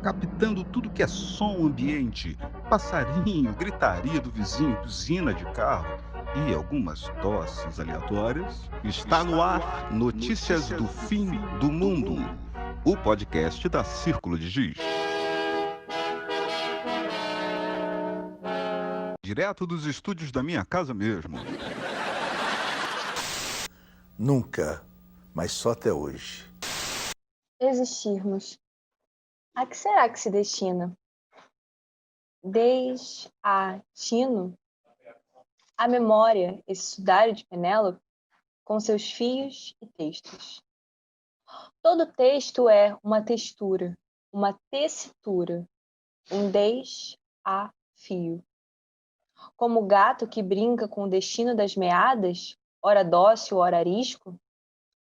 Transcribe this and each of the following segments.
Captando tudo que é som ambiente, passarinho, gritaria do vizinho, buzina de carro e algumas tosses aleatórias, está no ar Notícias do Fim do Mundo, o podcast da Círculo de Giz. Direto dos estúdios da minha casa mesmo. Nunca, mas só até hoje. Existirmos. A que será que se destina? Desatino a memória, esse sudário de Penélope, com seus fios e textos. Todo texto é uma textura, uma tessitura, um desafio. Como o gato que brinca com o destino das meadas, ora dócil, ora arisco,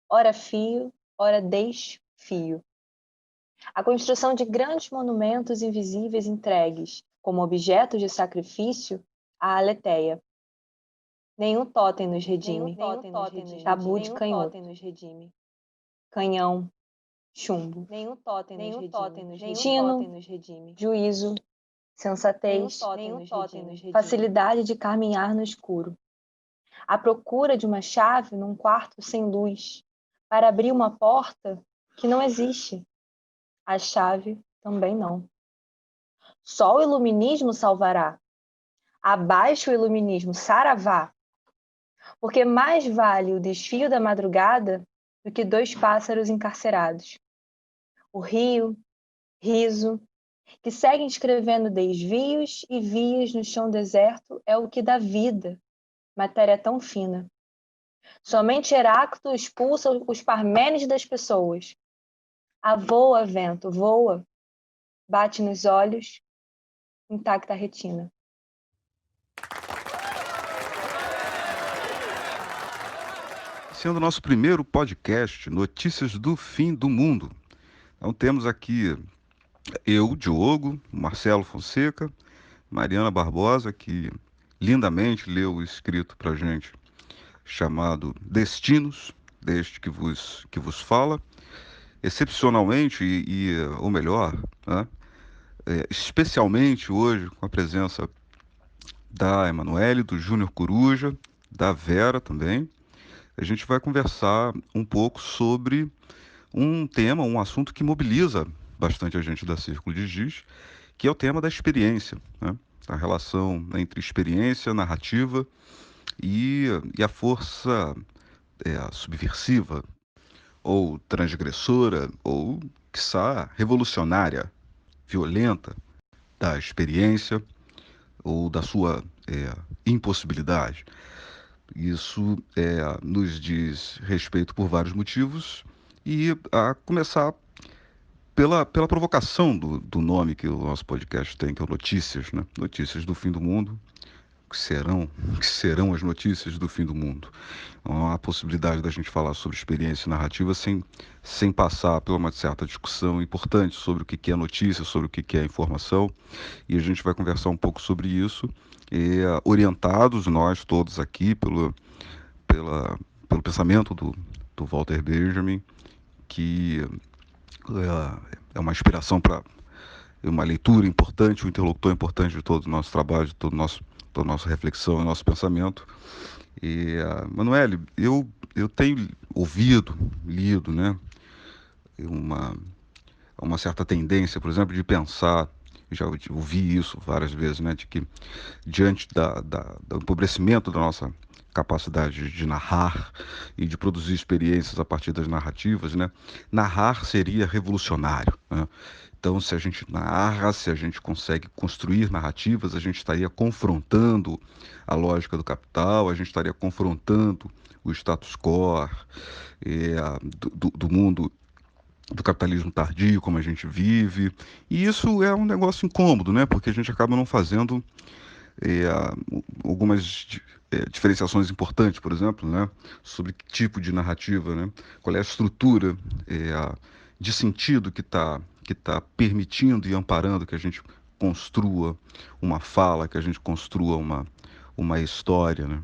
ora fio, ora desfio. A construção de grandes monumentos invisíveis entregues como objetos de sacrifício à Aletheia. Nenhum totem nos redime. Tabu de canhoto. Canhão. Chumbo. Tino. Juízo. Sensatez. Facilidade de caminhar no escuro. A procura de uma chave num quarto sem luz para abrir uma porta que não existe. A chave também não. Só o iluminismo salvará. Abaixo o iluminismo, saravá. Porque mais vale o desfio da madrugada do que 2 pássaros encarcerados. O rio, riso, que seguem escrevendo desvios e vias no chão deserto é o que dá vida, matéria tão fina. Somente Heráclito expulsa os Parmênides das pessoas. A voa, vento, voa, bate nos olhos, intacta a retina. Sendo o nosso primeiro podcast, Notícias do Fim do Mundo. Então temos aqui eu, Diogo, Marcelo Fonseca, Mariana Barbosa, que lindamente leu o escrito para gente, chamado Destinos, deste que vos fala, excepcionalmente, ou melhor, né, especialmente hoje, com a presença da Emanuele, do Júnior Coruja, da Vera também. A gente vai conversar um pouco sobre um tema, um assunto que mobiliza bastante a gente da Círculo de Giz, que é o tema da experiência, né? A relação entre experiência, narrativa e a força subversiva, ou transgressora, ou, quiçá, revolucionária, violenta da experiência ou da sua impossibilidade. Isso nos diz respeito por vários motivos, e a começar pela provocação do nome que o nosso podcast tem, que é o Notícias, né? Notícias do Fim do Mundo. O que serão as notícias do fim do mundo? Não há possibilidade da gente falar sobre experiência narrativa sem passar por uma certa discussão importante sobre o que é notícia, sobre o que é informação, e a gente vai conversar um pouco sobre isso, orientados nós todos aqui pelo pensamento do Walter Benjamin, que é uma inspiração para uma leitura importante, um interlocutor importante de todo o nosso trabalho, de toda a nossa reflexão, o nosso pensamento. E, Manoel, eu tenho ouvido, lido, né, uma certa tendência, por exemplo, de pensar, já ouvi isso várias vezes, né, de que diante do empobrecimento da nossa capacidade de narrar e de produzir experiências a partir das narrativas, né, narrar seria revolucionário, né? Então, se a gente narra, se a gente consegue construir narrativas, a gente estaria confrontando a lógica do capital, a gente estaria confrontando o status quo do mundo do capitalismo tardio, como a gente vive. E isso é um negócio incômodo, né? Porque a gente acaba não fazendo é, algumas diferenciações importantes, por exemplo, né? Sobre que tipo de narrativa, né? Qual é a estrutura de sentido que tá permitindo e amparando que a gente construa uma fala, que a gente construa uma história, né?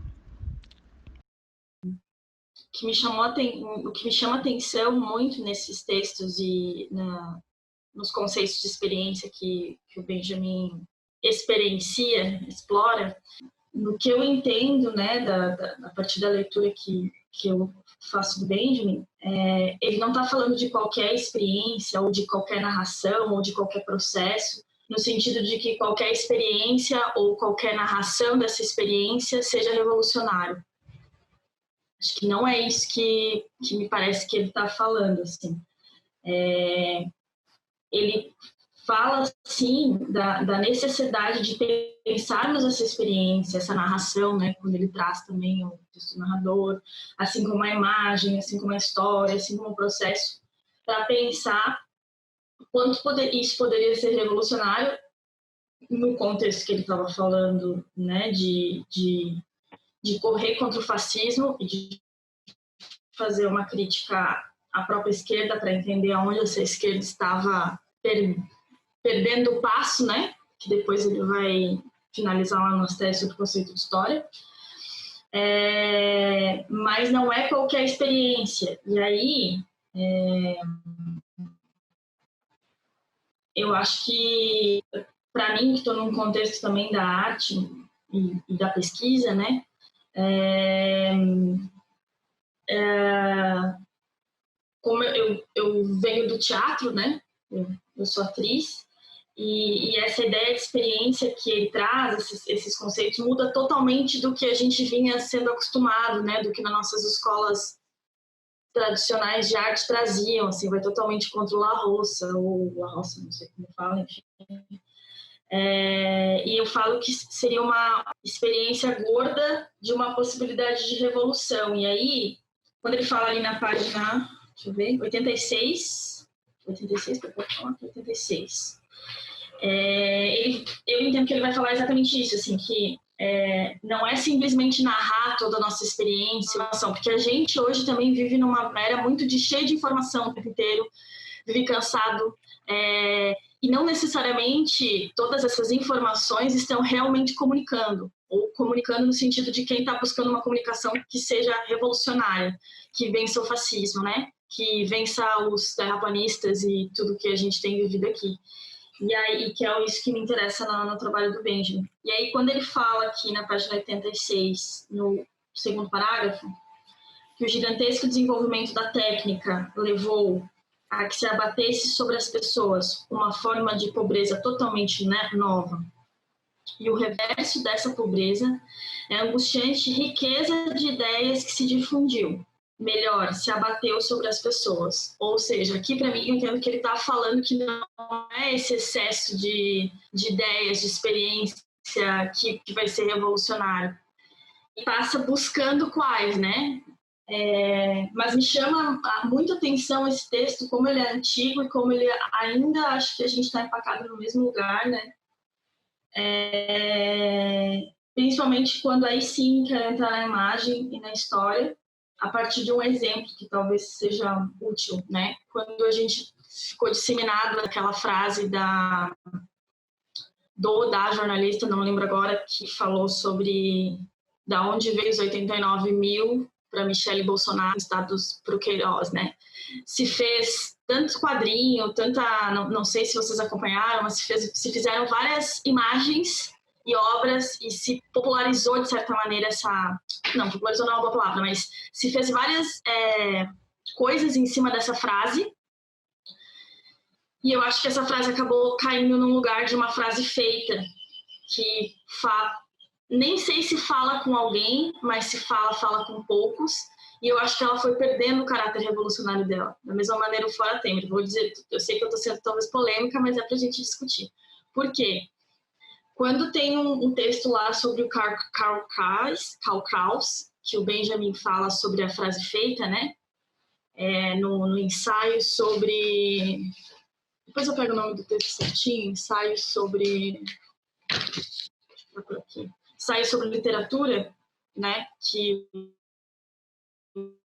o que me chama atenção muito nesses textos e nos conceitos de experiência que o Benjamin explora, no que eu entendo, né, a partir da leitura que eu faço do Benjamin, ele não está falando de qualquer experiência ou de qualquer narração ou de qualquer processo, no sentido de que qualquer experiência ou qualquer narração dessa experiência seja revolucionário. Acho que não é isso que me parece que ele está falando, assim. Ele fala, sim, da necessidade de pensarmos essa experiência, essa narração, né, quando ele traz também o texto do narrador, assim como a imagem, assim como a história, assim como o processo, para pensar quanto isso poderia ser revolucionário no contexto que ele estava falando, né, de correr contra o fascismo e de fazer uma crítica à própria esquerda para entender aonde essa esquerda estava perdendo o passo, né? Que depois ele vai finalizar lá nos testes sobre o conceito de história. Mas não é qualquer experiência. E aí, eu acho que, para mim, que estou num contexto também da arte e da pesquisa, né? Como eu venho do teatro, né? Eu sou atriz, e essa ideia de experiência que ele traz, esses conceitos, muda totalmente do que a gente vinha sendo acostumado, né? Do que nas nossas escolas tradicionais de arte traziam, assim, vai totalmente contra o La Roça, ou La Roça, não sei como fala, enfim. E eu falo que seria uma experiência gorda de uma possibilidade de revolução. E aí, quando ele fala ali na página, deixa eu ver, 86, pode falar? 86. Eu entendo que ele vai falar exatamente isso, assim, que não é simplesmente narrar toda a nossa experiência, porque a gente hoje também vive numa era muito cheia de informação o tempo inteiro, vive cansado, e não necessariamente todas essas informações estão realmente comunicando, ou comunicando no sentido de quem está buscando uma comunicação que seja revolucionária, que vença o fascismo, né? Que vença os terraplanistas e tudo que a gente tem vivido aqui. E aí, que é isso que me interessa no trabalho do Benjamin. E aí, quando ele fala aqui na página 86, no segundo parágrafo, que o gigantesco desenvolvimento da técnica levou a que se abatesse sobre as pessoas uma forma de pobreza totalmente nova. E o reverso dessa pobreza é a angustiante riqueza de ideias que se difundiu. Melhor, se abateu sobre as pessoas. Ou seja, aqui para mim eu entendo que ele está falando que não é esse excesso de ideias, de experiência que vai ser revolucionário. E passa buscando quais, né? Mas me chama muita atenção esse texto, como ele é antigo e como ele ainda, acho que a gente está empacado no mesmo lugar, né? Principalmente quando aí sim quer entrar na imagem e na história, a partir de um exemplo que talvez seja útil, né? Quando a gente ficou disseminado aquela frase da jornalista, não lembro agora, que falou sobre da onde veio os 89 mil para Michele Bolsonaro, estados para o Queiroz, né? Se fez tanto quadrinho, não sei se vocês acompanharam, mas se fizeram várias imagens e obras e se popularizou de certa maneira não, popularizou não é uma boa palavra, mas se fez várias coisas em cima dessa frase. E eu acho que essa frase acabou caindo num lugar de uma frase feita, que nem sei se fala com alguém, mas se fala com poucos. E eu acho que ela foi perdendo o caráter revolucionário dela. Da mesma maneira o Fora Temer. Vou dizer, eu sei que eu estou sendo talvez polêmica, mas é para a gente discutir. Por quê? Quando tem um texto lá sobre o Karl Kraus, que o Benjamin fala sobre a frase feita, né? No ensaio sobre... Depois eu pego o nome do texto certinho. Ensaio sobre... Deixa eu procurar aqui. Ensaio sobre literatura, né? Que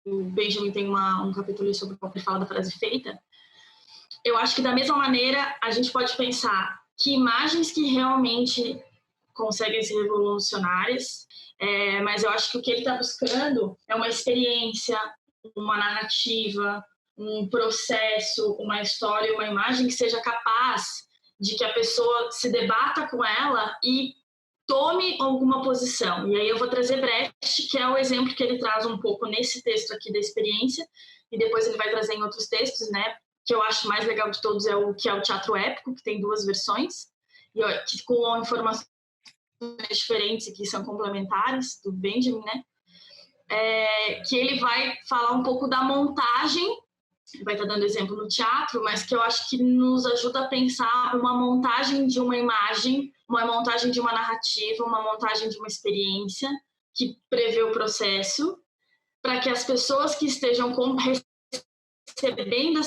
o Benjamin tem um capítulo sobre o que fala da frase feita. Eu acho que da mesma maneira a gente pode pensar que imagens que realmente conseguem ser revolucionárias, mas eu acho que o que ele está buscando é uma experiência, uma narrativa, um processo, uma história, uma imagem que seja capaz de que a pessoa se debata com ela e tome alguma posição. E aí eu vou trazer Brecht, que é o exemplo que ele traz um pouco nesse texto aqui da experiência, e depois ele vai trazer em outros textos, né? Que eu acho mais legal de todos é o teatro épico, que tem 2 versões, e que com informações diferentes que são complementares, do Benjamin, né? Que ele vai falar um pouco da montagem, vai estar dando exemplo no teatro, mas que eu acho que nos ajuda a pensar uma montagem de uma imagem, uma montagem de uma narrativa, uma montagem de uma experiência que prevê o processo, para que as pessoas que estejam recebendo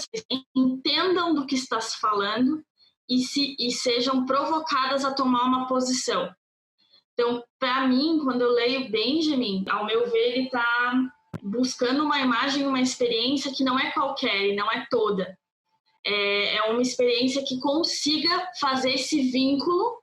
entendam do que está se falando e sejam provocadas a tomar uma posição. Então, para mim, quando eu leio Benjamin, ao meu ver, ele está buscando uma imagem, uma experiência que não é qualquer e não é toda. É uma experiência que consiga fazer esse vínculo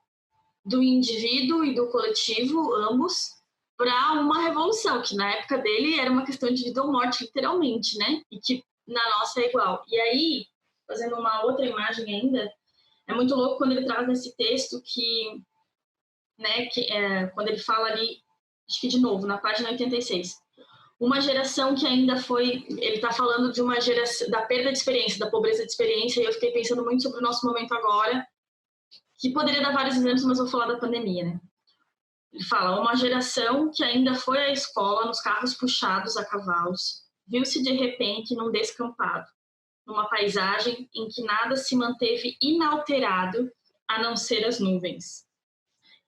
do indivíduo e do coletivo, ambos, para uma revolução, que na época dele era uma questão de vida ou morte, literalmente, né? E que na nossa é igual. E aí, fazendo uma outra imagem ainda, é muito louco quando ele traz nesse texto que, né, quando ele fala ali, acho que de novo, na página 86, uma geração que ainda foi... Ele está falando de uma geração, da perda de experiência, da pobreza de experiência, e eu fiquei pensando muito sobre o nosso momento agora, que poderia dar vários exemplos, mas eu vou falar da pandemia, né? Ele fala, uma geração que ainda foi à escola nos carros puxados a cavalos, viu-se de repente num descampado, numa paisagem em que nada se manteve inalterado a não ser as nuvens.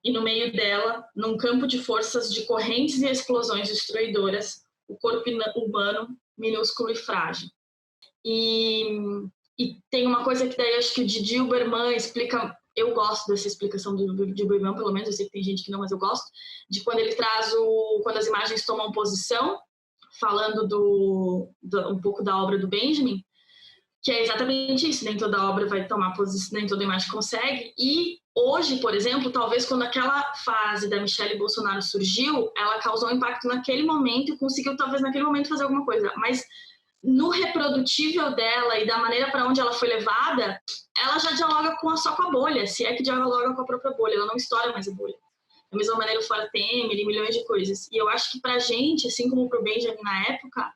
E no meio dela, num campo de forças de correntes e explosões destruidoras, o corpo humano minúsculo e frágil. E tem uma coisa que daí acho que o Didi Huberman explica, eu gosto dessa explicação do Didi Huberman, pelo menos, eu sei que tem gente que não, mas eu gosto, de quando ele traz quando as imagens tomam posição, falando um pouco da obra do Benjamin, que é exatamente isso, nem toda obra vai tomar posição, nem toda imagem consegue, e hoje, por exemplo, talvez quando aquela fase da Michelle Bolsonaro surgiu, ela causou um impacto naquele momento e conseguiu talvez naquele momento fazer alguma coisa, mas no reprodutível dela e da maneira para onde ela foi levada, ela já dialoga só com a bolha, se é que dialoga com a própria bolha, ela não estoura mais a bolha. Da mesma maneira o Fora Temer e milhões de coisas. E eu acho que pra gente, assim como pro Benjamin na época,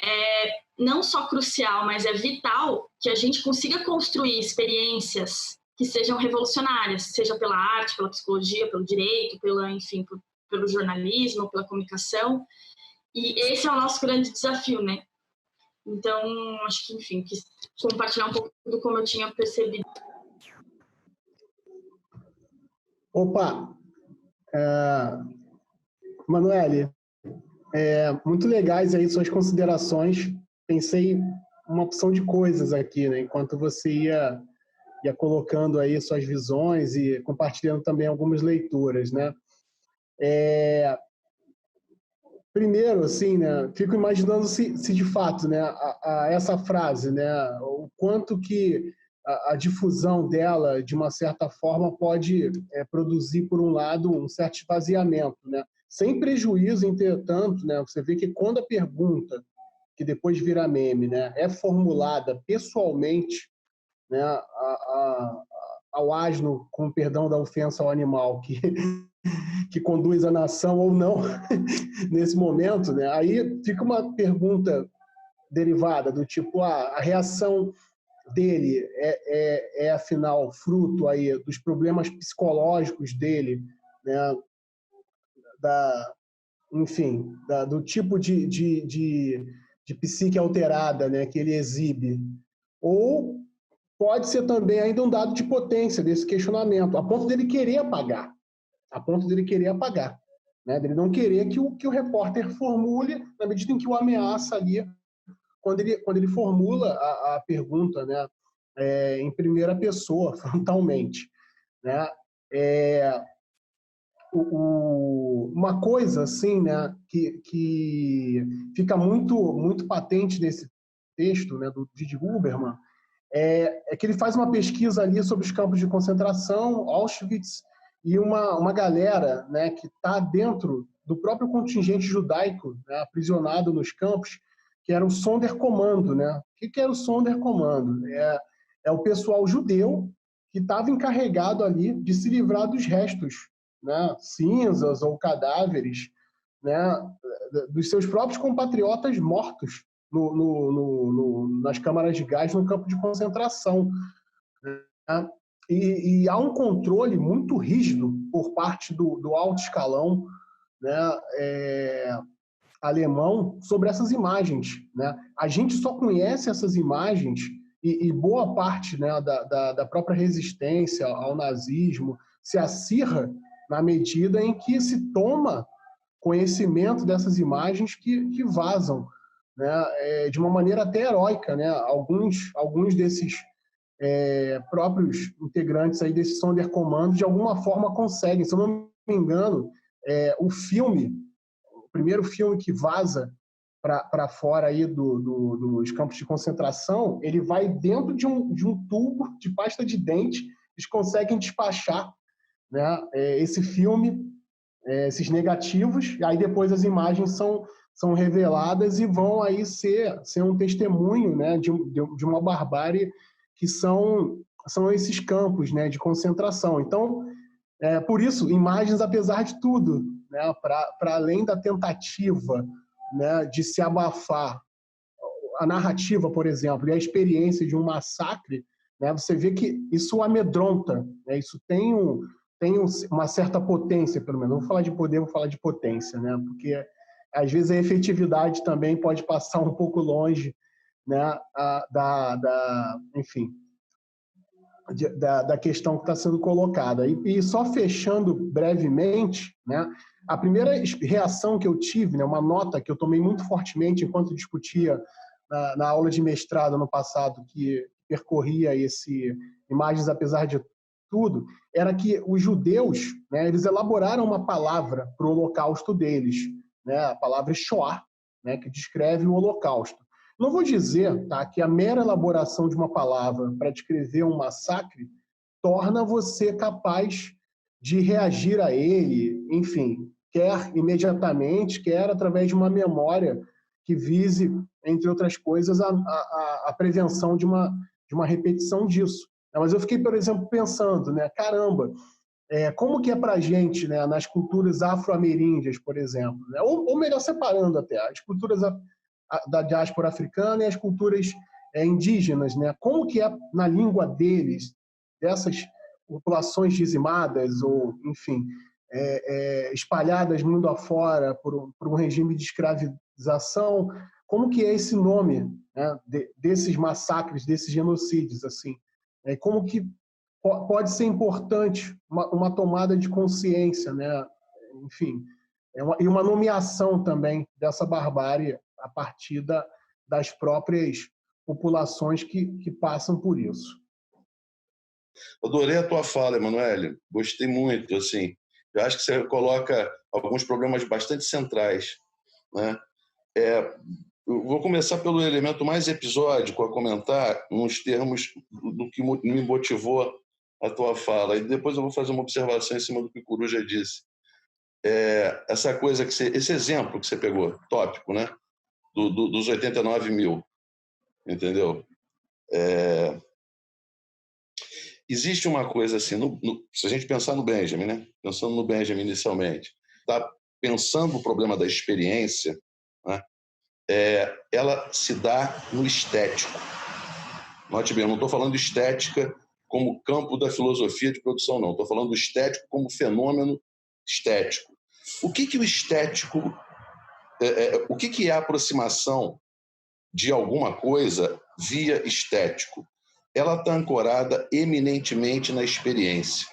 é não só crucial, mas é vital que a gente consiga construir experiências que sejam revolucionárias, seja pela arte, pela psicologia, pelo direito, enfim, pelo jornalismo, pela comunicação. E esse é o nosso grande desafio, né? Então, acho que, enfim, quis compartilhar um pouco do como eu tinha percebido. Opa! Manoeli, muito legais aí suas considerações. Pensei uma opção de coisas aqui, né? Enquanto você ia colocando aí suas visões e compartilhando também algumas leituras, né? Primeiro, assim, né? Fico imaginando se de fato, né? Essa frase, né? O quanto que a difusão dela, de uma certa forma, pode produzir, por um lado, um certo esvaziamento, né? Sem prejuízo, entretanto, né? Você vê que quando a pergunta, que depois vira meme, né, é formulada pessoalmente, né, ao asno, com perdão da ofensa ao animal, que conduz a nação ou não, nesse momento, né, aí fica uma pergunta derivada do tipo, a reação dele afinal, fruto aí dos problemas psicológicos dele, né, enfim, do tipo de psique alterada, né, que ele exibe. Ou pode ser também ainda um dado de potência desse questionamento, a ponto dele querer apagar. Né, dele não querer que o repórter formule, na medida em que o ameaça ali, quando ele formula a pergunta, né, em primeira pessoa, frontalmente. Né? Uma coisa assim, né, que fica muito patente nesse texto, né, do Didi Huberman, é que ele faz uma pesquisa ali sobre os campos de concentração, Auschwitz, e uma galera, né, que está dentro do próprio contingente judaico, né, aprisionado nos campos, que era o Sonderkommando, né? O que era o Sonderkommando? É o pessoal judeu que estava encarregado ali de se livrar dos restos, né, cinzas ou cadáveres, né, dos seus próprios compatriotas mortos nas câmaras de gás no campo de concentração, né? E há um controle muito rígido por parte do alto escalão, né, alemão sobre essas imagens, né? A gente só conhece essas imagens e boa parte, né, da própria resistência ao nazismo se acirra na medida em que se toma conhecimento dessas imagens que vazam, né, de uma maneira até heróica, né? Alguns desses próprios integrantes aí desse Sonderkommando de alguma forma conseguem, se eu não me engano, o primeiro filme que vaza para fora aí dos campos de concentração, ele vai dentro de um tubo de pasta de dente, eles conseguem despachar, né, esse filme, esses negativos, e aí depois as imagens são reveladas e vão aí ser um testemunho, né, de uma barbárie que são esses campos, né, de concentração. Então, por isso, imagens, apesar de tudo, né, para além da tentativa, né, de se abafar a narrativa, por exemplo, e a experiência de um massacre, né, você vê que isso amedronta, né, isso tem uma certa potência, pelo menos. Não vou falar de poder, vou falar de potência, né, porque às vezes a efetividade também pode passar um pouco longe, né, enfim, da questão que está sendo colocada. E só fechando brevemente, né, a primeira reação que eu tive, né, uma nota que eu tomei muito fortemente enquanto discutia na aula de mestrado no passado, que percorria Imagens Apesar de Tudo, era que os judeus, né, eles elaboraram uma palavra para o holocausto deles, né, a palavra Shoah, né, que descreve o holocausto. Não vou dizer, tá, que a mera elaboração de uma palavra para descrever um massacre torna você capaz de reagir a ele, enfim, quer imediatamente, quer através de uma memória que vise, entre outras coisas, a prevenção de uma repetição disso. Mas eu fiquei, por exemplo, pensando, né, caramba, como que é para a gente, né, nas culturas afro-ameríndias, por exemplo, né, ou melhor, separando até, as culturas da diáspora africana e as culturas indígenas, né? Como que é na língua deles, dessas populações dizimadas ou, enfim, espalhadas mundo afora por um regime de escravização, como que é esse nome, né, desses massacres, desses genocídios, assim? Como que pode ser importante uma tomada de consciência, né? Enfim, e uma nomeação também dessa barbárie a partir das próprias populações que passam por isso. Adorei a tua fala, Emanuele. Gostei muito. Assim, eu acho que você coloca alguns problemas bastante centrais, né? Eu vou começar pelo elemento mais episódico a comentar nos termos do que me motivou a tua fala. E depois eu vou fazer uma observação em cima do que o Coruja disse. Essa coisa esse exemplo que você pegou, tópico, né? Dos 89 mil, entendeu? Existe uma coisa assim, se a gente pensar no Benjamin, né? Pensando no Benjamin inicialmente, tá pensando o problema da experiência, né? Ela se dá no estético. Note bem, eu não estou falando de estética como campo da filosofia de produção, não. Estou falando do estético como fenômeno estético. O que o estético... o que é a aproximação de alguma coisa via estético? Ela está ancorada eminentemente na experiência.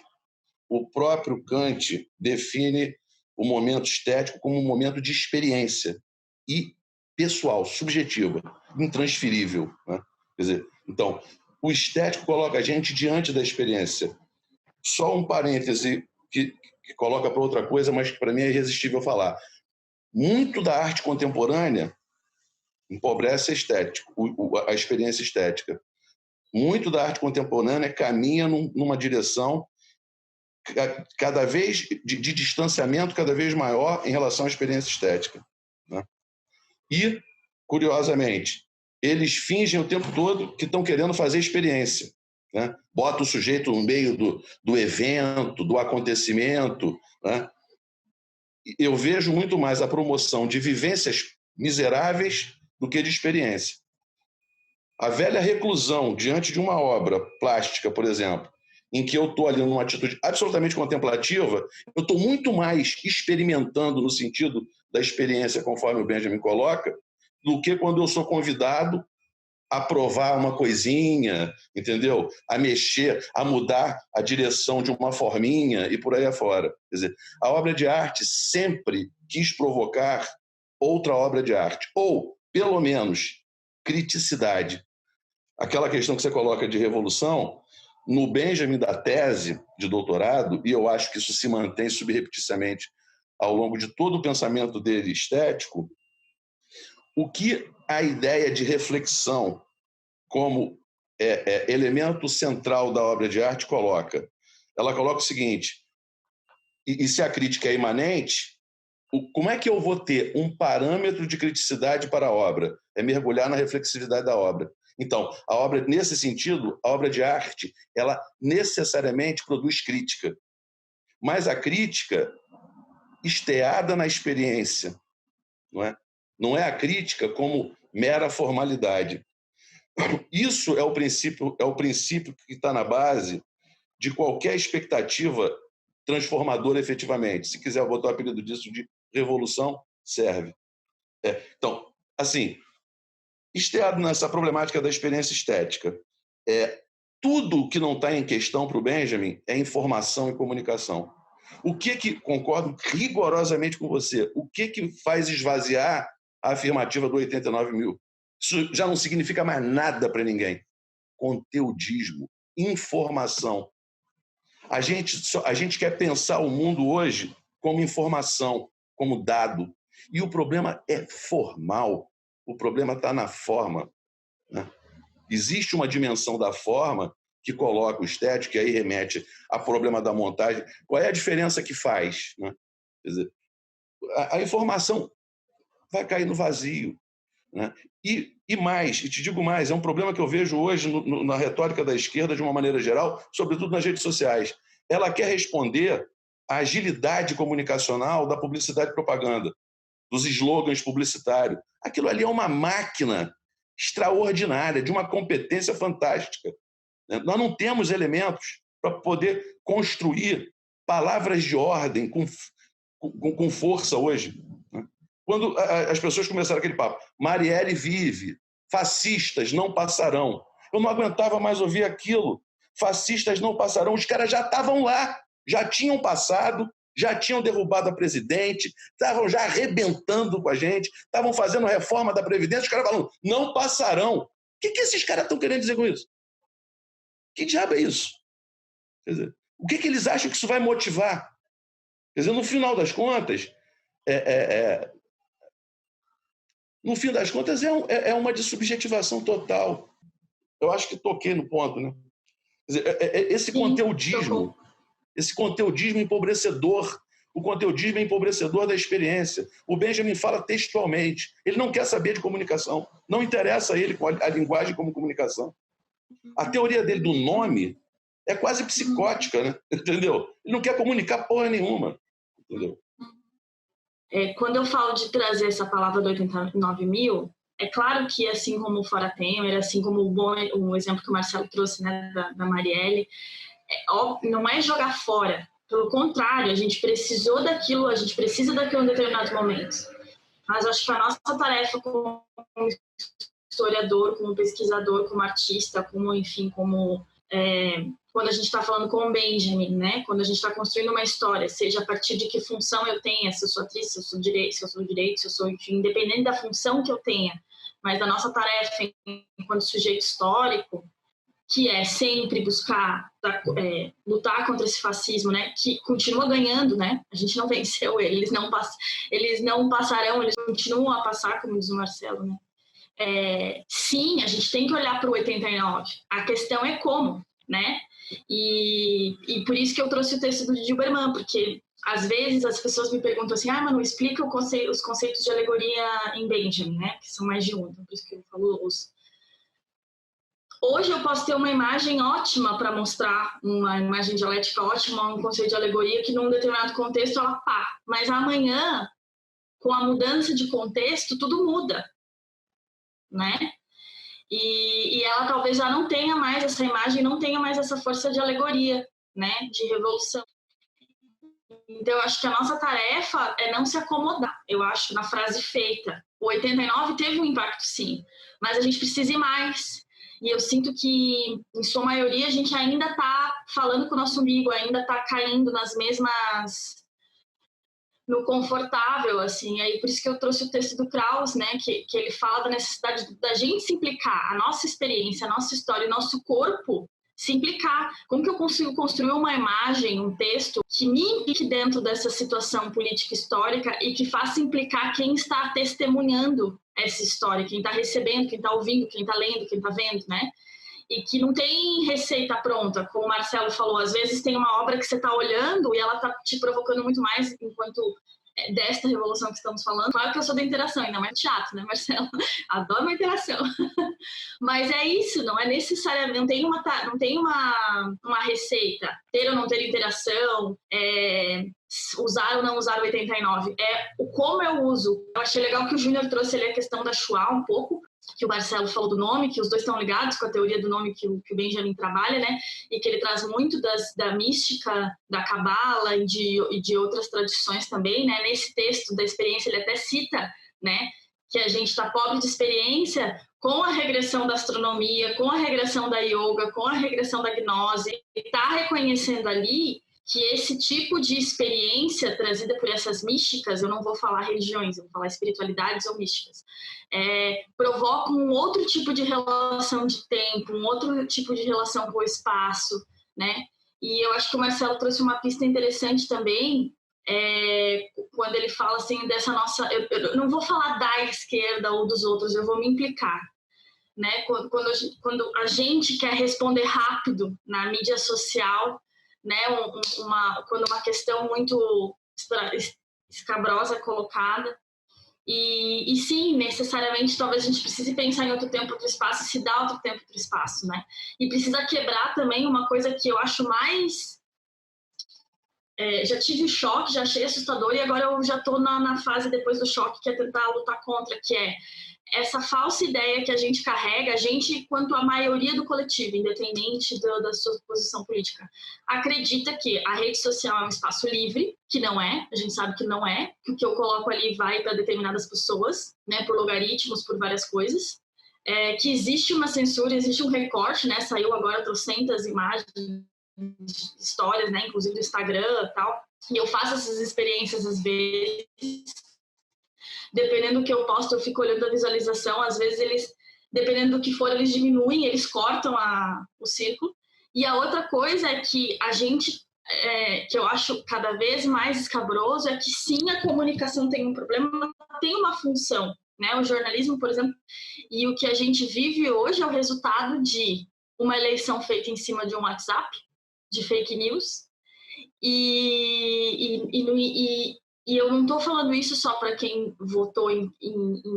O próprio Kant define o momento estético como um momento de experiência e pessoal, subjetiva, intransferível, né? Quer dizer, então, o estético coloca a gente diante da experiência. Só um parêntese que coloca para outra coisa, mas que para mim é irresistível falar. Muito da arte contemporânea empobrece a experiência estética. muito da arte contemporânea caminha numa direção cada vez de distanciamento cada vez maior em relação à experiência estética, né? E, curiosamente, eles fingem o tempo todo que estão querendo fazer experiência, né? Bota o sujeito no meio do evento, do acontecimento, né? Eu vejo muito mais a promoção de vivências miseráveis do que de experiência. A velha reclusão diante de uma obra plástica, por exemplo, em que eu estou ali numa atitude absolutamente contemplativa, eu estou muito mais experimentando no sentido da experiência, conforme o Benjamin coloca, do que quando eu sou convidado a provar uma coisinha, entendeu? A mexer, a mudar a direção de uma forminha e por aí afora. Quer dizer, a obra de arte sempre quis provocar outra obra de arte, ou, pelo menos, criticidade. Aquela questão que você coloca de revolução, no Benjamin da tese de doutorado, e eu acho que isso se mantém subrepticiamente ao longo de todo o pensamento dele estético, o que a ideia de reflexão como elemento central da obra de arte coloca? Ela coloca o seguinte, e se a crítica é imanente, como é que eu vou ter um parâmetro de criticidade para a obra? É mergulhar na reflexividade da obra. Então, a obra, nesse sentido, a obra de arte, ela necessariamente produz crítica. Mas a crítica esteada na experiência, não é? Não é a crítica como mera formalidade. Isso é o princípio que está na base de qualquer expectativa transformadora efetivamente. Se quiser botar o apelido disso de revolução, serve. Então, assim, esteado nessa problemática da experiência estética, tudo que não está em questão para o Benjamin é informação e comunicação. O que concordo rigorosamente com você, o que faz esvaziar a afirmativa do 89 mil? Isso já não significa mais nada para ninguém. Conteudismo, informação. A gente quer pensar o mundo hoje como informação, como dado. E o problema é formal. O problema está na forma, né? Existe uma dimensão da forma que coloca o estético, e aí remete ao problema da montagem. Qual é a diferença que faz, né? Quer dizer, a informação vai cair no vazio, né? E mais, e te digo mais, é um problema que eu vejo hoje na retórica da esquerda, de uma maneira geral, sobretudo nas redes sociais. Ela quer responder à agilidade comunicacional da publicidade e propaganda, dos slogans publicitários. Aquilo ali é uma máquina extraordinária, de uma competência fantástica. Nós não temos elementos para poder construir palavras de ordem com força hoje. Quando as pessoas começaram aquele papo, Marielle vive, fascistas não passarão. Eu não aguentava mais ouvir aquilo. Fascistas não passarão. Os caras já estavam lá, já tinham passado, já tinham derrubado a presidente, estavam já arrebentando com a gente, estavam fazendo reforma da Previdência, os caras falam, não passarão. O que esses caras estão querendo dizer com isso? Que diabo é isso? Quer dizer, o que eles acham que isso vai motivar? Quer dizer, no final das contas, é uma dessubjetivação total. Eu acho que toquei no ponto, né? Quer dizer, esse conteudismo empobrecedor, o conteudismo é empobrecedor da experiência. O Benjamin fala textualmente, ele não quer saber de comunicação, não interessa a ele a linguagem como comunicação. A teoria dele do nome é quase psicótica, né? Entendeu? Ele não quer comunicar porra nenhuma, entendeu? Quando eu falo de trazer essa palavra do 89 mil, é claro que, assim como o Fora Temer, assim como o exemplo que o Marcelo trouxe, né, da Marielle, não é jogar fora. Pelo contrário, a gente precisou daquilo, a gente precisa daquilo em determinados momentos. Mas acho que a nossa tarefa como historiador, como pesquisador, como artista, como, enfim, quando a gente está falando com o Benjamin, né? Quando a gente está construindo uma história, seja a partir de que função eu tenha, se eu sou atriz, se eu sou direito, se eu sou, enfim, independente da função que eu tenha, mas da nossa tarefa enquanto sujeito histórico, que é sempre buscar lutar contra esse fascismo, né? Que continua ganhando, né? A gente não venceu ele, eles não passarão, eles continuam a passar, como diz o Marcelo, né? sim, a gente tem que olhar para o 89. A questão é como, né? E por isso que eu trouxe o texto do Dilberman, porque às vezes as pessoas me perguntam assim, Manu, explica os conceitos de alegoria em Benjamin, né? Que são mais de um, então por isso que eu falo os. Hoje eu posso ter uma imagem ótima para mostrar, uma imagem dialética ótima, um conceito de alegoria que num determinado contexto ela pá. Mas amanhã, com a mudança de contexto, tudo muda, né? E ela talvez já não tenha mais essa imagem, não tenha mais essa força de alegoria, né? De revolução. Então, eu acho que a nossa tarefa é não se acomodar, eu acho, na frase feita. O 89 teve um impacto, sim, mas a gente precisa ir mais. E eu sinto que, em sua maioria, a gente ainda está falando com o nosso umbigo, ainda está caindo nas mesmas... no confortável, assim. Aí, por isso que eu trouxe o texto do Krauss, né, que ele fala da necessidade da gente se implicar, a nossa experiência, a nossa história, o nosso corpo se implicar. Como que eu consigo construir uma imagem, um texto que me implique dentro dessa situação política histórica e que faça implicar quem está testemunhando essa história, quem está recebendo, quem está ouvindo, quem está lendo, quem está vendo, né? E que não tem receita pronta, como o Marcelo falou. Às vezes tem uma obra que você está olhando e ela está te provocando muito mais enquanto desta revolução que estamos falando. Claro que eu sou da interação, ainda mais teatro, né, Marcelo? Adoro uma interação. Mas é isso, não é necessariamente, não tem uma receita. Ter ou não ter interação, usar ou não usar o 89. É o como eu uso. Eu achei legal que o Júnior trouxe ali a questão da Shuá um pouco, que o Marcelo falou do nome, que os dois estão ligados com a teoria do nome que o Benjamin trabalha, né? E que ele traz muito da mística, da cabala e de outras tradições também, né? Nesse texto da experiência ele até cita, né? Que a gente está pobre de experiência com a regressão da astronomia, com a regressão da yoga, com a regressão da gnose, e está reconhecendo ali que esse tipo de experiência trazida por essas místicas, eu não vou falar religiões, eu vou falar espiritualidades ou místicas, provoca um outro tipo de relação de tempo, um outro tipo de relação com o espaço, né? E eu acho que o Marcelo trouxe uma pista interessante também, quando ele fala assim dessa nossa... Eu não vou falar da esquerda ou dos outros, eu vou me implicar, né? Quando a gente quer responder rápido na mídia social, né? Quando uma questão muito escabrosa é colocada, e sim, necessariamente, talvez a gente precise pensar em outro tempo, outro espaço, se dar outro tempo, outro espaço, né? E precisa quebrar também uma coisa que eu acho mais... já tive choque, já achei assustador, e agora eu já estou na fase depois do choque, que é tentar lutar contra, que é essa falsa ideia que a gente carrega, a gente, quanto a maioria do coletivo, independente da sua posição política, acredita que a rede social é um espaço livre, que não é, a gente sabe que não é, que o que eu coloco ali vai para determinadas pessoas, né, por logaritmos, por várias coisas, que existe uma censura, existe um recorte, né, saiu agora trocentas imagens, histórias, né, inclusive do Instagram e tal, e eu faço essas experiências às vezes. Dependendo do que eu posto, eu fico olhando a visualização. Às vezes, eles, dependendo do que for, eles diminuem, eles cortam o círculo. E a outra coisa é que a gente, que eu acho cada vez mais escabroso, é que sim, a comunicação tem um problema, mas tem uma função, né? O jornalismo, por exemplo, e o que a gente vive hoje é o resultado de uma eleição feita em cima de um WhatsApp, de fake news, e eu não estou falando isso só para quem votou em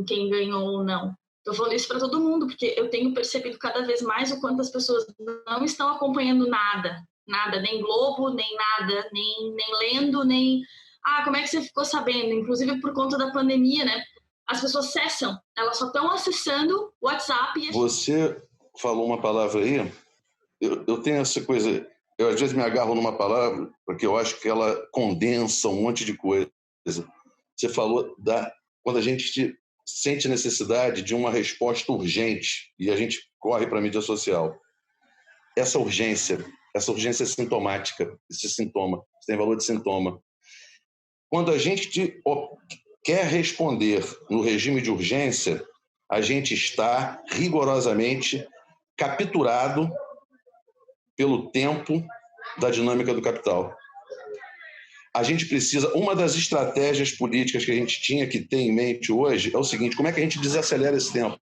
quem ganhou ou não. Estou falando isso para todo mundo, porque eu tenho percebido cada vez mais o quanto as pessoas não estão acompanhando nada, nem Globo, nem nada, nem lendo, nem... como é que você ficou sabendo? Inclusive por conta da pandemia, né? As pessoas cessam, elas só estão acessando o WhatsApp. Você falou uma palavra aí, eu tenho essa coisa... Eu, às vezes, me agarro numa palavra porque eu acho que ela condensa um monte de coisa. Você falou quando a gente sente necessidade de uma resposta urgente e a gente corre para a mídia social. Essa urgência é sintomática, esse sintoma, tem valor de sintoma. Quando a gente quer responder no regime de urgência, a gente está rigorosamente capturado pelo tempo da dinâmica do capital. A gente precisa... Uma das estratégias políticas que a gente tinha que ter em mente hoje é o seguinte: como é que a gente desacelera esse tempo?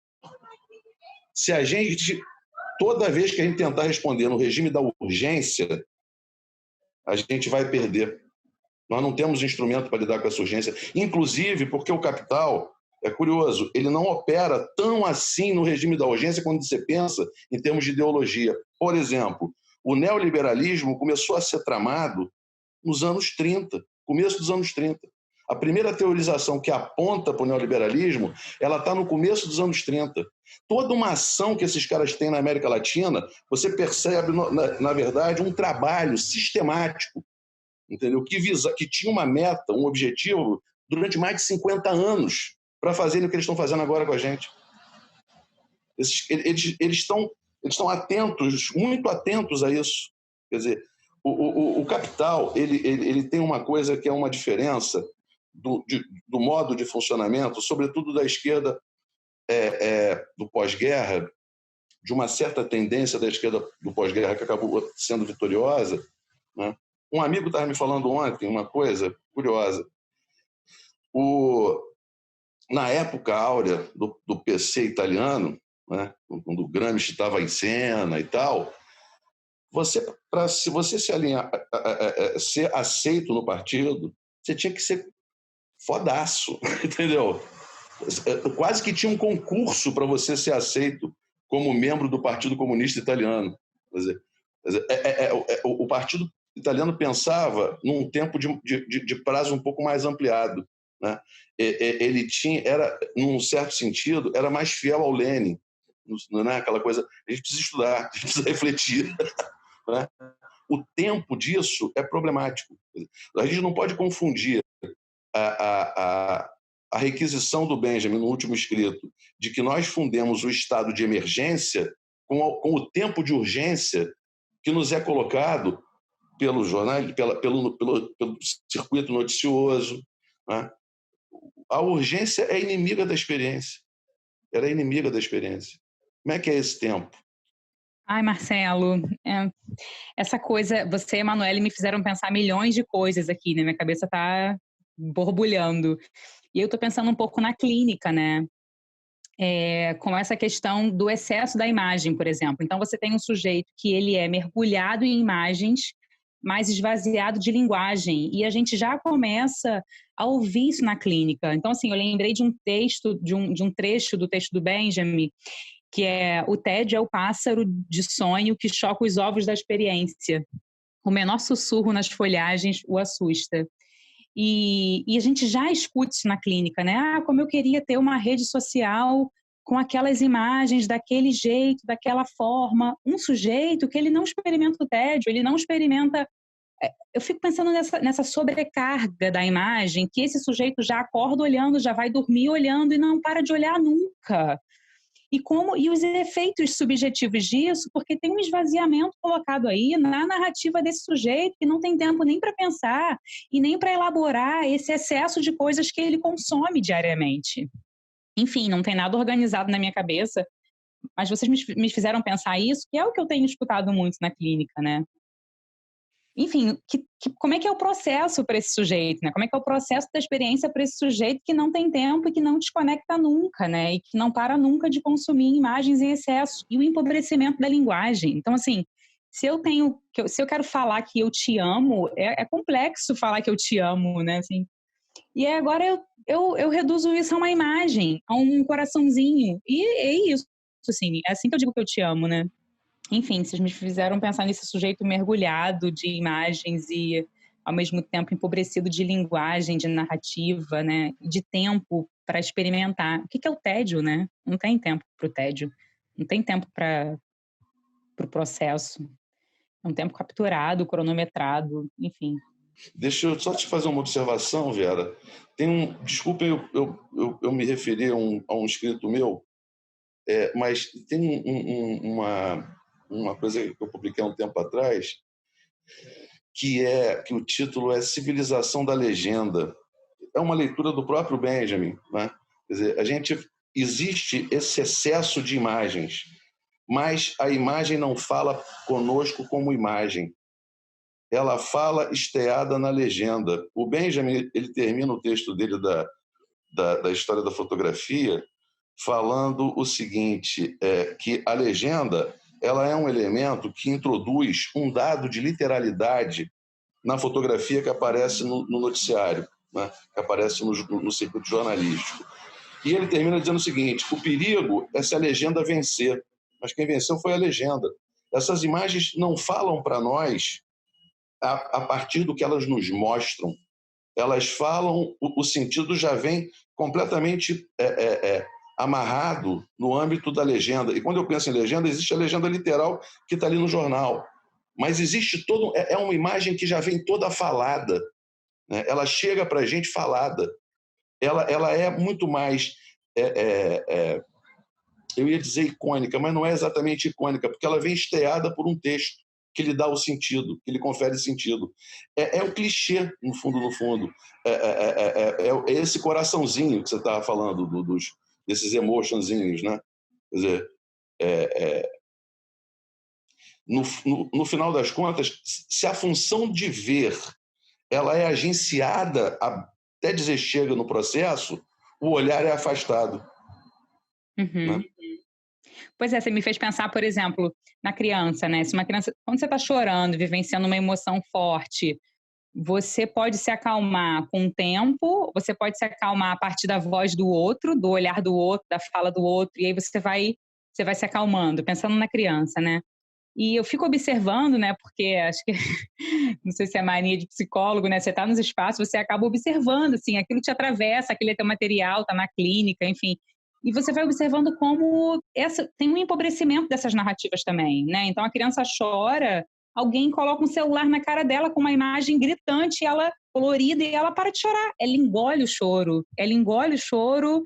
Se a gente, toda vez que a gente tentar responder no regime da urgência, a gente vai perder. Nós não temos instrumento para lidar com essa urgência, inclusive porque o capital, é curioso, ele não opera tão assim no regime da urgência quando você pensa em termos de ideologia. Por exemplo, o neoliberalismo começou a ser tramado nos anos 30, começo dos anos 30. A primeira teorização que aponta para o neoliberalismo, ela está no começo dos anos 30. Toda uma ação que esses caras têm na América Latina, você percebe, na verdade, um trabalho sistemático, entendeu? Que tinha uma meta, um objetivo, durante mais de 50 anos, para fazerem o que eles estão fazendo agora com a gente. Eles estão atentos, muito atentos a isso. Quer dizer, o capital ele tem uma coisa que é uma diferença do modo de funcionamento, sobretudo da esquerda do pós-guerra, de uma certa tendência da esquerda do pós-guerra que acabou sendo vitoriosa, né? Um amigo estava me falando ontem uma coisa curiosa. Na época áurea do PC italiano, né, quando o Gramsci estava em cena e tal, se você se alinhar, ser aceito no partido, você tinha que ser fodaço, entendeu? Quase que tinha um concurso para você ser aceito como membro do Partido Comunista Italiano. Quer dizer, o Partido Italiano pensava num tempo de prazo um pouco mais ampliado, né? Ele num certo sentido, era mais fiel ao Lenin, não é aquela coisa, a gente precisa estudar, a gente precisa refletir, né? O tempo disso é problemático. A gente não pode confundir a requisição do Benjamin no último escrito de que nós fundemos o estado de emergência com o tempo de urgência que nos é colocado pelo jornal, pelo circuito noticioso, né? A urgência é inimiga da experiência. Ela é inimiga da experiência. Como é que é esse tempo? Ai, Marcelo, essa coisa, você e a Emanuele me fizeram pensar milhões de coisas aqui, né? Minha cabeça está borbulhando. E eu estou pensando um pouco na clínica, né? Com essa questão do excesso da imagem, por exemplo. Então, você tem um sujeito que ele é mergulhado em imagens, mas esvaziado de linguagem. E a gente já começa a ouvir isso na clínica. Então, assim, eu lembrei de um texto, de um trecho do texto do Benjamin, que é: o tédio é o pássaro de sonho que choca os ovos da experiência. O menor sussurro nas folhagens o assusta. E a gente já escuta isso na clínica, né? Ah, como eu queria ter uma rede social com aquelas imagens, daquele jeito, daquela forma. Um sujeito que ele não experimenta o tédio, ele não experimenta... Eu fico pensando nessa sobrecarga da imagem, que esse sujeito já acorda olhando, já vai dormir olhando e não para de olhar nunca. E os efeitos subjetivos disso, porque tem um esvaziamento colocado aí na narrativa desse sujeito que não tem tempo nem para pensar e nem para elaborar esse excesso de coisas que ele consome diariamente. Enfim, não tem nada organizado na minha cabeça, mas vocês me fizeram pensar isso, que é o que eu tenho escutado muito na clínica, né? Enfim, como é que é o processo para esse sujeito, né? Como é que é o processo da experiência para esse sujeito que não tem tempo e que não desconecta nunca, né? E que não para nunca de consumir imagens em excesso. E o empobrecimento da linguagem. Então, assim, se eu quero falar que eu te amo, é complexo falar que eu te amo, né? Assim, e agora eu reduzo isso a uma imagem, a um coraçãozinho. E é isso, assim, é assim que eu digo que eu te amo, né? Enfim, vocês me fizeram pensar nesse sujeito mergulhado de imagens e, ao mesmo tempo, empobrecido de linguagem, de narrativa, né? De tempo para experimentar. O que é o tédio, né? Não tem tempo para o tédio. Não tem tempo para o processo. É um tempo capturado, cronometrado, enfim. Deixa eu só te fazer uma observação, Vera. Desculpa eu me referir a um escrito meu, mas tem uma coisa que eu publiquei há um tempo atrás, que o título é Civilização da Legenda. É uma leitura do próprio Benjamin, né? Quer dizer, existe esse excesso de imagens, mas a imagem não fala conosco como imagem. Ela fala esteada na legenda. O Benjamin, ele termina o texto dele da história da fotografia falando o seguinte, que a legenda ela é um elemento que introduz um dado de literalidade na fotografia que aparece no noticiário, né? Que aparece no circuito jornalístico. E ele termina dizendo o seguinte: o perigo é se a legenda vencer, mas quem venceu foi a legenda. Essas imagens não falam para nós a partir do que elas nos mostram. Elas falam, o sentido já vem completamente amarrado no âmbito da legenda. E quando eu penso em legenda, existe a legenda literal que está ali no jornal. Mas existe todo... É uma imagem que já vem toda falada, né? Ela chega para a gente falada. Ela é muito mais... eu ia dizer icônica, mas não é exatamente icônica, porque ela vem esteada por um texto que lhe dá o sentido, que lhe confere sentido. É o clichê, no fundo. É esse coraçãozinho que você estava falando, desses emotionzinhos, né? Quer dizer, no final das contas, se a função de ver ela é agenciada até dizer chega no processo, o olhar é afastado. Uhum. Né? Pois é, você me fez pensar, por exemplo, na criança, né? Se uma criança, quando você está chorando, vivenciando uma emoção forte, você pode se acalmar com o tempo, você pode se acalmar a partir da voz do outro, do olhar do outro, da fala do outro, e aí você vai se acalmando, pensando na criança, né? E eu fico observando, né? Porque acho que, não sei se é mania de psicólogo, né? Você está nos espaços, você acaba observando, assim, aquilo te atravessa, aquele é teu material, tá na clínica, enfim. E você vai observando como tem um empobrecimento dessas narrativas também, né? Então a criança chora, alguém coloca um celular na cara dela com uma imagem gritante, ela colorida, e ela para de chorar. Ela engole o choro,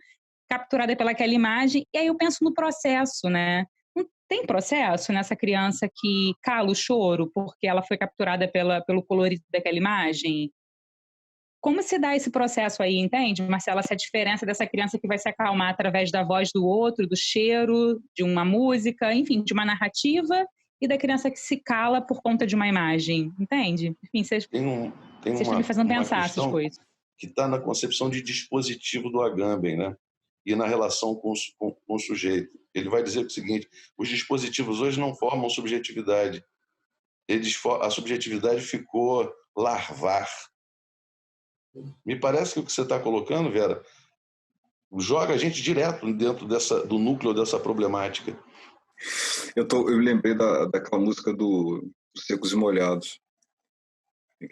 capturada pelaquela imagem. E aí eu penso no processo, né? Não tem processo nessa criança que cala o choro porque ela foi capturada pelo colorido daquela imagem? Como se dá esse processo aí, entende, Marcela? Essa diferença dessa criança que vai se acalmar através da voz do outro, do cheiro, de uma música, enfim, de uma narrativa, e da criança que se cala por conta de uma imagem, entende? Enfim, vocês estão me fazendo pensar essas coisas. Que está na concepção de dispositivo do Agamben, né? E na relação com o sujeito. Ele vai dizer o seguinte: os dispositivos hoje não formam subjetividade. A subjetividade ficou larvar. Me parece que o que você está colocando, Vera, joga a gente direto dentro do núcleo dessa problemática. Eu lembrei daquela música do Secos e Molhados.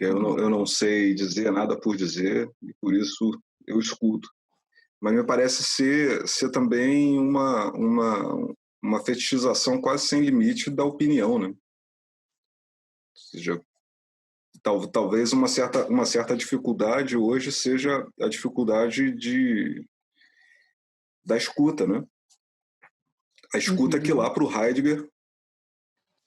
Eu não sei dizer nada por dizer, e por isso eu escuto. Mas me parece ser também uma fetichização quase sem limite da opinião, né? Ou seja, talvez uma certa dificuldade hoje seja a dificuldade da escuta, né? A escuta que lá para o Heidegger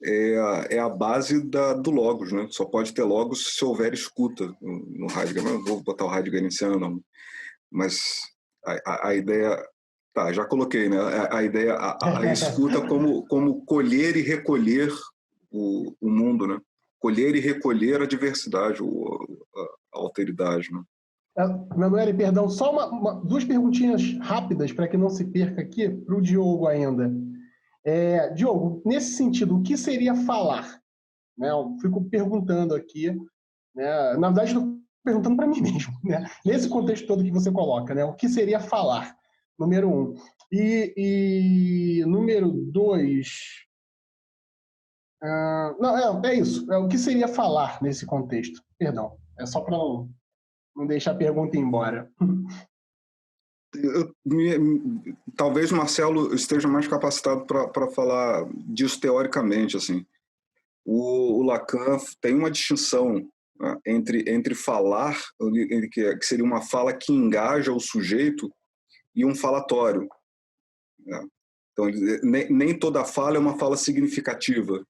é a base do logos, né? Só pode ter logos se houver escuta no Heidegger. Não vou botar o Heidegger em cena, não. Mas a ideia... Tá, já coloquei, né? A ideia, a escuta como colher e recolher o mundo, né? Colher e recolher a diversidade, a alteridade, né? Manoel, perdão, só duas perguntinhas rápidas para que não se perca aqui, para o Diogo ainda. Diogo, nesse sentido, o que seria falar? Né, eu fico perguntando aqui, né, na verdade, estou perguntando para mim mesmo, né, nesse contexto todo que você coloca, né, o que seria falar? Número 1. E número 2... não, é isso. O que seria falar nesse contexto? Perdão, é só para não deixar a pergunta ir embora. Talvez o Marcelo esteja mais capacitado para falar disso teoricamente. Assim. O Lacan tem uma distinção, né, entre falar, que seria uma fala que engaja o sujeito, e um falatório. Né? Então, nem toda fala é uma fala significativa.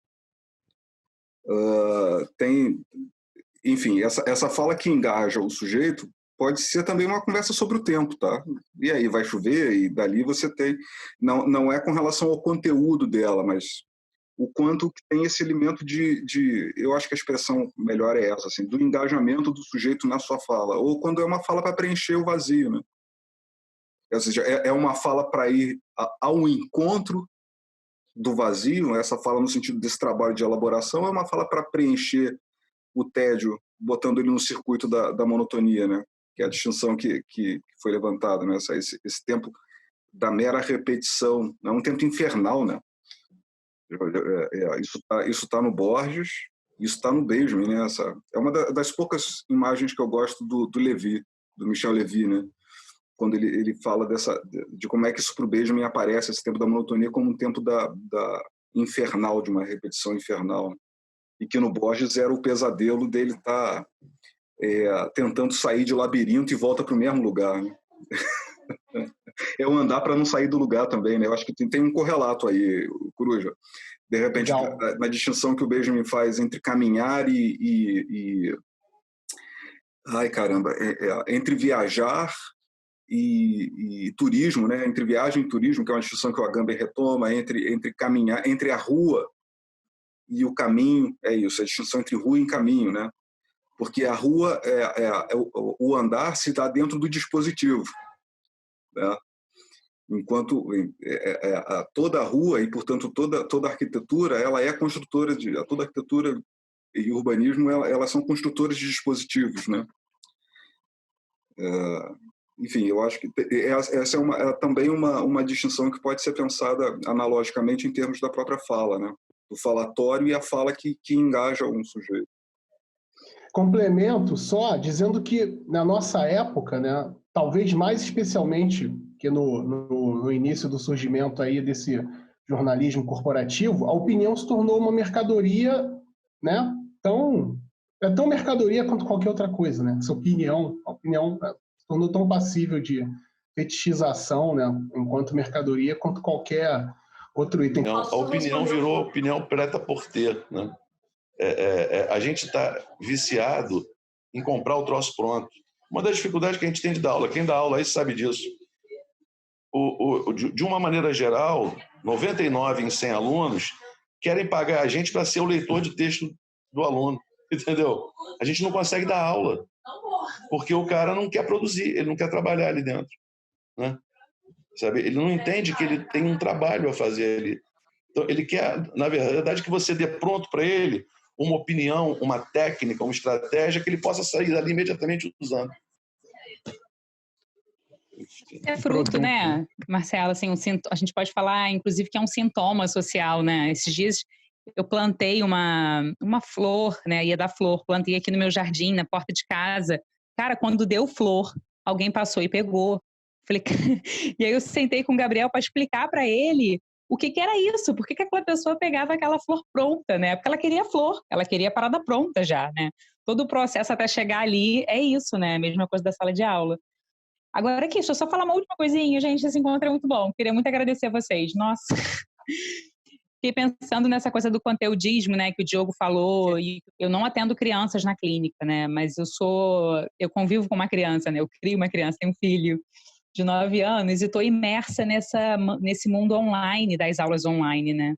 Enfim, essa fala que engaja o sujeito pode ser também uma conversa sobre o tempo, tá? E aí vai chover, e dali você tem... Não é com relação ao conteúdo dela, mas o quanto que tem esse elemento eu acho que a expressão melhor é essa, assim, do engajamento do sujeito na sua fala, ou quando é uma fala para preencher o vazio, né? ou seja, é uma fala para ir ao encontro do vazio, essa fala no sentido desse trabalho de elaboração, é uma fala para preencher o tédio, botando ele no circuito da monotonia, né? Que é a distinção que foi levantada, né? Esse tempo da mera repetição, é um tempo infernal, né? Isso tá no Borges, isso está no Benjamin, né? É uma das poucas imagens que eu gosto do Lévy, do Michel Lévy, né? Quando ele fala de como é que isso para o Benjamin aparece, esse tempo da monotonia, como um tempo da infernal, de uma repetição infernal. E que no Borges era o pesadelo dele estar tentando sair de labirinto e volta para o mesmo lugar, né? É o andar para não sair do lugar também, né? Eu acho que tem um correlato aí, Coruja. De repente, na distinção que o Benjamin faz entre caminhar ai, caramba, entre viajar e turismo, né? Entre viagem e turismo, que é uma distinção que o Agamben retoma, entre caminhar, entre a rua e o caminho, é isso, a distinção entre rua e caminho, né? Porque a rua, o andar se dá dentro do dispositivo, né? Enquanto toda a rua e, portanto, toda a arquitetura, ela é construtora toda a arquitetura e urbanismo, elas são construtoras de dispositivos, né? Enfim, eu acho que essa é também uma distinção que pode ser pensada analogicamente em termos da própria fala, né? O falatório e a fala que engaja um sujeito. Complemento só dizendo que na nossa época, né, talvez mais especialmente que no início do surgimento aí desse jornalismo corporativo, a opinião se tornou uma mercadoria, né, tão mercadoria quanto qualquer outra coisa, né? A opinião se tornou tão passível de fetichização, né, enquanto mercadoria quanto qualquer outro item. A opinião virou opinião prêt-à-porter, né? A gente está viciado em comprar o troço pronto. Uma das dificuldades que a gente tem de dar aula, quem dá aula aí sabe disso. De uma maneira geral, 99 em 100 alunos querem pagar a gente para ser o leitor de texto do aluno, entendeu? A gente não consegue dar aula, porque o cara não quer produzir, ele não quer trabalhar ali dentro, né? Sabe? Ele não entende que ele tem um trabalho a fazer ali. Então, ele quer, na verdade, que você dê pronto para ele uma opinião, uma técnica, uma estratégia que ele possa sair dali imediatamente usando. É fruto, né, Marcelo? Assim, a gente pode falar, inclusive, que é um sintoma social, né? Esses dias eu plantei uma flor, né? Ia dar flor, plantei aqui no meu jardim, na porta de casa. Cara, quando deu flor, alguém passou e pegou. Falei, e aí eu sentei com o Gabriel para explicar para ele o que era isso, por que aquela pessoa pegava aquela flor pronta, né? Porque ela queria flor, ela queria a parada pronta já, né? Todo o processo até chegar ali é isso, né? A mesma coisa da sala de aula. Agora aqui, deixa eu só falar uma última coisinha, gente, esse encontro é muito bom. Queria muito agradecer a vocês. Nossa, fiquei pensando nessa coisa do conteudismo, né, que o Diogo falou, e eu não atendo crianças na clínica, né, mas eu convivo com uma criança, né, eu crio uma criança, tenho um filho de 9 anos e estou imersa nesse mundo online, das aulas online, né.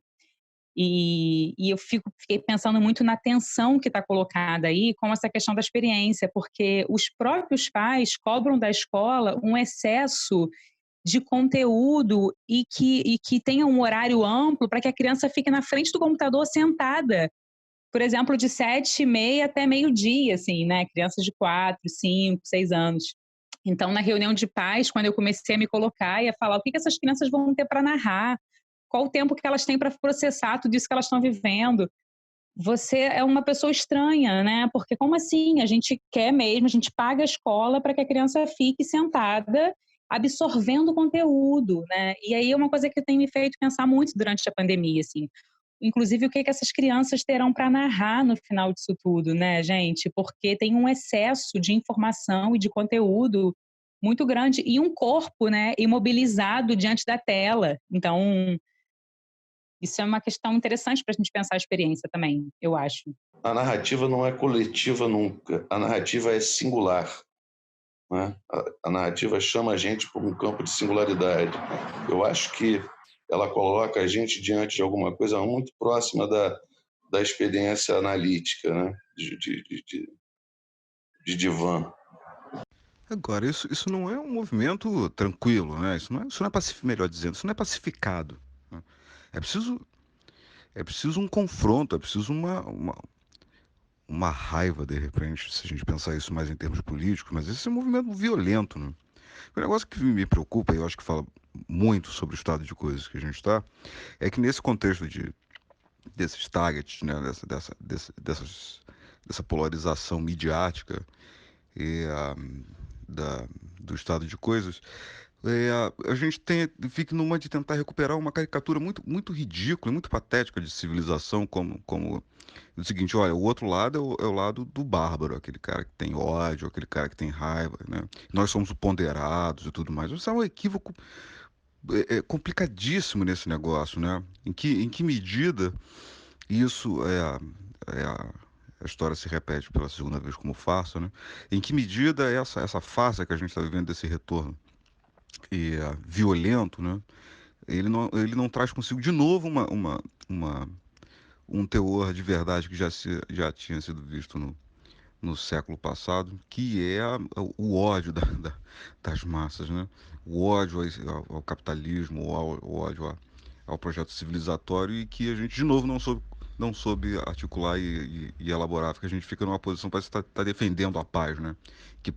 E eu fiquei pensando muito na tensão que está colocada aí com essa questão da experiência, porque os próprios pais cobram da escola um excesso de conteúdo e que tenha um horário amplo para que a criança fique na frente do computador sentada, por exemplo, de 7h30 até meio-dia, assim, né? Crianças de 4, 5, 6 anos. Então, na reunião de pais, quando eu comecei a me colocar e a falar o que essas crianças vão ter para narrar, qual o tempo que elas têm para processar tudo isso que elas estão vivendo, você é uma pessoa estranha, né? Porque como assim? A gente quer mesmo, a gente paga a escola para que a criança fique sentada absorvendo o conteúdo, né? E aí é uma coisa que tem me feito pensar muito durante a pandemia, assim. Inclusive, o que essas crianças terão para narrar no final disso tudo, né, gente? Porque tem um excesso de informação e de conteúdo muito grande e um corpo, né, imobilizado diante da tela. Então, isso é uma questão interessante para a gente pensar a experiência também, eu acho. A narrativa não é coletiva nunca. A narrativa é singular, né? A narrativa chama a gente para um campo de singularidade. Eu acho que ela coloca a gente diante de alguma coisa muito próxima da experiência analítica, né? De divã. Agora, isso não é um movimento tranquilo, né? Isso não é melhor dizendo, isso não é pacificado, né? É preciso, é preciso um confronto, é preciso uma raiva, de repente, se a gente pensar isso mais em termos políticos, mas esse é um movimento violento, né? O negócio que me preocupa, e eu acho que fala muito sobre o estado de coisas que a gente está, é que nesse contexto desses targets, né, dessa polarização midiática e, do estado de coisas, a gente fica numa de tentar recuperar uma caricatura muito, muito ridícula, muito patética de civilização, como o seguinte: olha, o outro lado é o lado do bárbaro, aquele cara que tem ódio, aquele cara que tem raiva, né? Nós somos ponderados e tudo mais. Isso é um equívoco complicadíssimo nesse negócio, né? Em que medida isso a história se repete pela segunda vez como farsa, né? Em que medida essa farsa que a gente está vivendo, desse retorno violento, né? Ele não traz consigo de novo um teor de verdade que já tinha sido visto no século passado, que é o ódio das massas, né? O ódio ao capitalismo, o ódio ao projeto civilizatório, e que a gente, de novo, não soube articular e elaborar, porque a gente fica numa posição para estar defendendo a paz, né? Que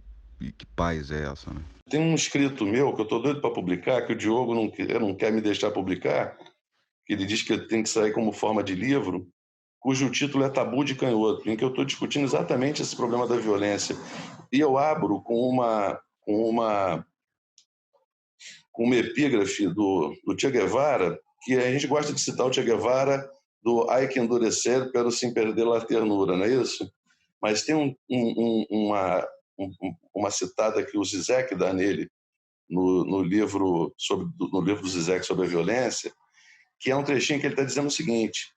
paz é essa, né? Tem um escrito meu que eu estou doido para publicar, que o Diogo não quer me deixar publicar, que ele diz que tem que sair como forma de livro, cujo título é Tabu de Canhoto, em que eu estou discutindo exatamente esse problema da violência. E eu abro com uma epígrafe do Che Guevara, que a gente gosta de citar o Che Guevara do "Hay que endurecer, pero sin perder la ternura", não é isso? Mas tem uma citada que o Zizek dá nele, no livro do Zizek sobre a violência, que é um trechinho que ele está dizendo o seguinte: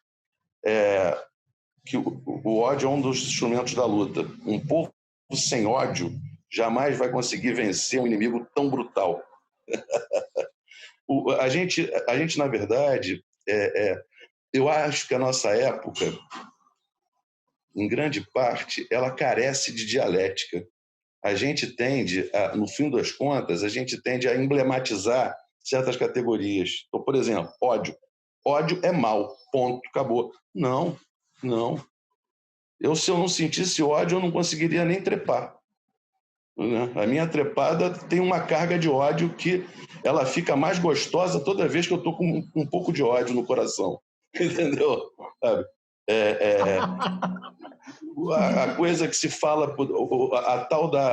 que o ódio é um dos instrumentos da luta. Um povo sem ódio jamais vai conseguir vencer um inimigo tão brutal. A gente, na verdade, eu acho que a nossa época, em grande parte, ela carece de dialética. A gente tende, no fim das contas, a emblematizar certas categorias. Então, por exemplo, ódio. Ódio é mal, ponto, acabou. Não. Se eu não sentisse ódio, eu não conseguiria nem trepar. A minha trepada tem uma carga de ódio que ela fica mais gostosa toda vez que eu estou com um pouco de ódio no coração. Entendeu? Sabe? A coisa que se fala,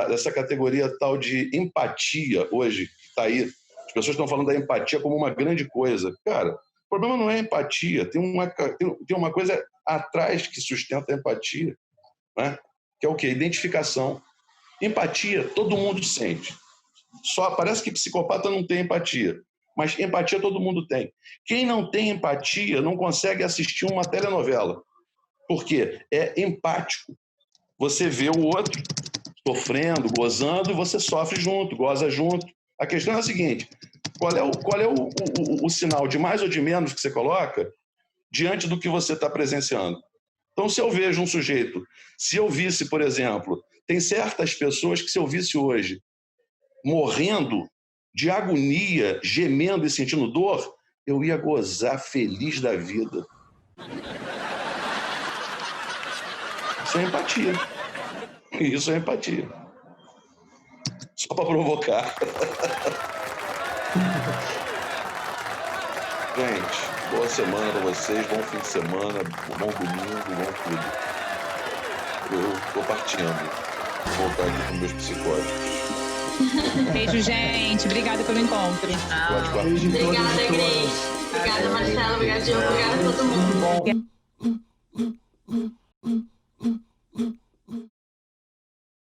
dessa categoria tal de empatia hoje, que está aí. As pessoas estão falando da empatia como uma grande coisa. Cara, o problema não é a empatia. Tem uma coisa atrás que sustenta a empatia, né? Que é o quê? Identificação. Empatia, todo mundo sente. Só parece que psicopata não tem empatia. Mas empatia todo mundo tem. Quem não tem empatia não consegue assistir uma telenovela. Por quê? É empático. Você vê o outro sofrendo, gozando, e você sofre junto, goza junto. A questão é a seguinte: qual é o sinal de mais ou de menos que você coloca diante do que você está presenciando? Então, se eu vejo um sujeito, se eu visse, por exemplo, tem certas pessoas que, se eu visse hoje morrendo de agonia, gemendo e sentindo dor, eu ia gozar feliz da vida. Isso é empatia. Isso é empatia. Só para provocar. Gente, boa semana para vocês, bom fim de semana, bom domingo, bom tudo. Eu tô partindo. Vou voltar aqui com meus psicóticos. Beijo, gente. Obrigada pelo encontro. Obrigada, Grace. Obrigada, Marcelo. Obrigada, Diogo. Obrigada a todo mundo.